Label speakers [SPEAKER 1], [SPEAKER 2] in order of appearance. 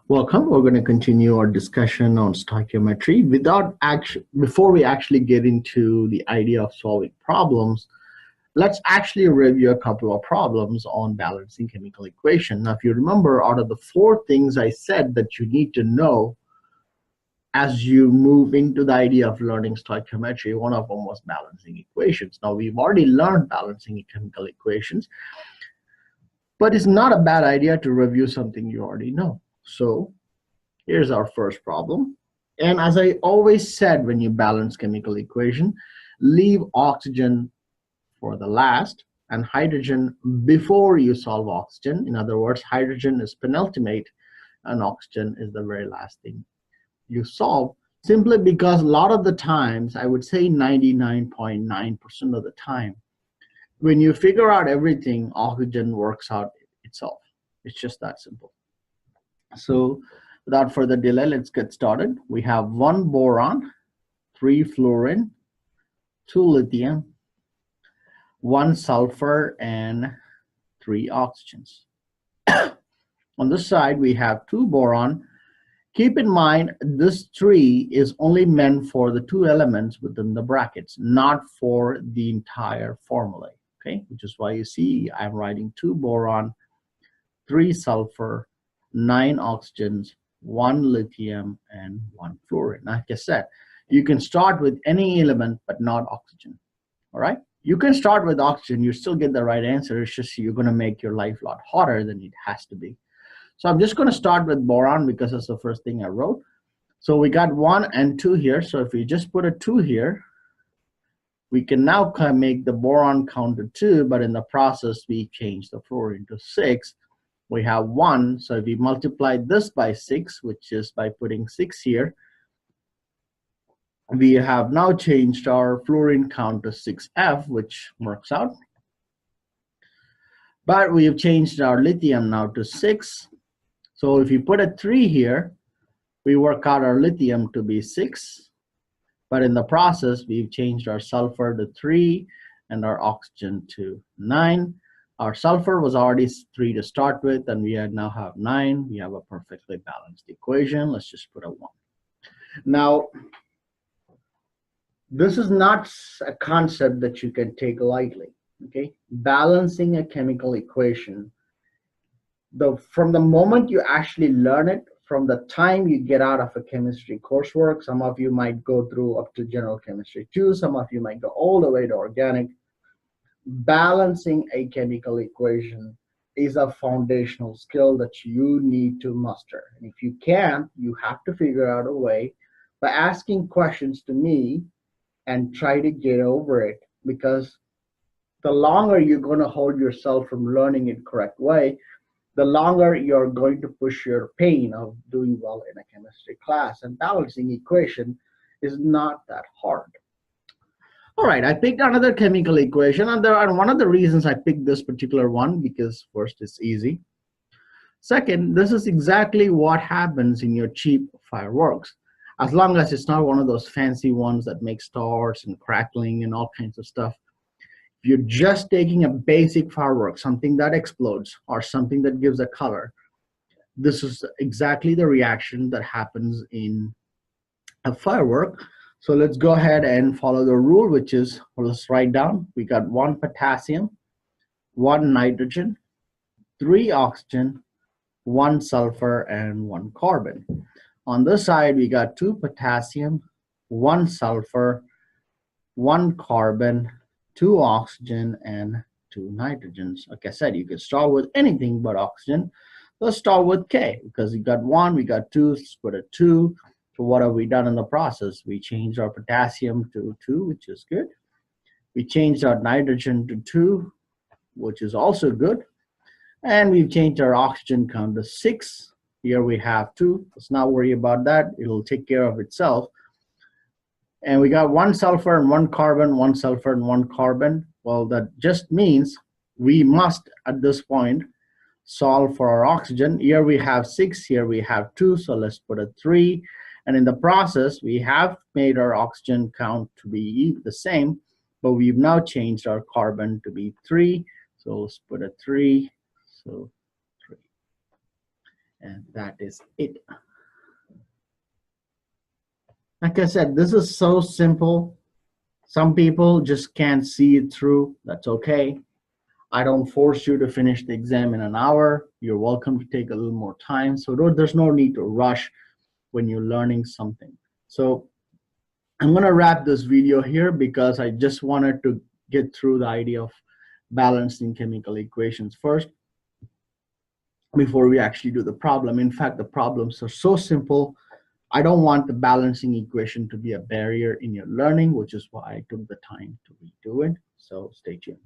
[SPEAKER 1] Welcome. We're going to continue our discussion on stoichiometry. Before we actually get into the idea of solving problems, let's actually review a couple of problems on balancing chemical equation. Now, if you remember, out of the four things I said that you need to know as you move into the idea of learning stoichiometry, one of them was balancing equations. Now, we've already learned balancing chemical equations, but it's not a bad idea to review something you already know. So here's our first problem. And as I always said, when you balance chemical equation, leave oxygen for the last and hydrogen before you solve oxygen. In other words, hydrogen is penultimate and oxygen is the very last thing you solve, simply because a lot of the times, I would say 99.9% of the time, when you figure out everything, oxygen works out itself. It's just that simple. So without further delay, let's get started. We have 1 boron, 3 fluorine, 2 lithium, 1 sulfur, and 3 oxygens. On this side, we have 2 boron. Keep in mind, this 3 is only meant for the 2 elements within the brackets, not for the entire formula, okay? Which is why you see I'm writing 2 boron, 3 sulfur, 9 oxygens, 1 lithium, and 1 fluorine. Like I said, you can start with any element, but not oxygen, all right? You can start with oxygen, you still get the right answer. It's just you're gonna make your life a lot harder than it has to be. So I'm just gonna start with boron because that's the first thing I wrote. So we got 1 and 2 here. So if we just put a 2 here, we can now make the boron count to 2, but in the process, we change the fluorine to 6. We have 1, so if we multiply this by 6, which is by putting 6 here, we have now changed our fluorine count to 6F, which works out. But we have changed our lithium now to 6. So if you put a 3 here, we work out our lithium to be 6. But in the process, we've changed our sulfur to 3 and our oxygen to 9. Our sulfur was already 3 to start with, and we now have 9. We have a perfectly balanced equation. Let's just put a 1. Now, this is not a concept that you can take lightly, okay? Balancing a chemical equation, from the moment you actually learn it, from the time you get out of a chemistry coursework, some of you might go through up to general chemistry 2, some of you might go all the way to organic. Balancing a chemical equation is a foundational skill that you need to master. And if you can't, you have to figure out a way by asking questions to me and try to get over it, because the longer you're going to hold yourself from learning it correct way, the longer you're going to push your pain of doing well in a chemistry class. And balancing equation is not that hard. All right, I picked another chemical equation, and one of the reasons I picked this particular one, because first, it's easy. Second, this is exactly what happens in your cheap fireworks, as long as it's not one of those fancy ones that make stars and crackling and all kinds of stuff. If you're just taking a basic firework, something that explodes or something that gives a color, this is exactly the reaction that happens in a firework. So let's go ahead and follow the rule, which is, well, let's write down. We got 1 potassium, 1 nitrogen, 3 oxygen, 1 sulfur, and 1 carbon. On this side, we got 2 potassium, 1 sulfur, 1 carbon, 2 oxygen, and 2 nitrogens. Like I said, you could start with anything but oxygen. Let's start with K, because we got 1, we got 2, let's put a 2. So what have we done in the process? We changed our potassium to 2, which is good. We changed our nitrogen to 2, which is also good. And we've changed our oxygen count to 6. Here we have 2. Let's not worry about that. It'll take care of itself. And we got 1 sulfur and 1 carbon, 1 sulfur and 1 carbon. Well, that just means we must, at this point, solve for our oxygen. Here we have 6, here we have 2, so let's put a 3. And in the process, we have made our oxygen count to be the same, but we've now changed our carbon to be 3. So let's put a 3, so 3. And that is it. Like I said, this is so simple. Some people just can't see it through. That's okay. I don't force you to finish the exam in an hour. You're welcome to take a little more time. So there's no need to rush when you're learning something. So I'm going to wrap this video here because I just wanted to get through the idea of balancing chemical equations first before we actually do the problem. In fact, the problems are so simple. I don't want the balancing equation to be a barrier in your learning, which is why I took the time to redo it. So stay tuned.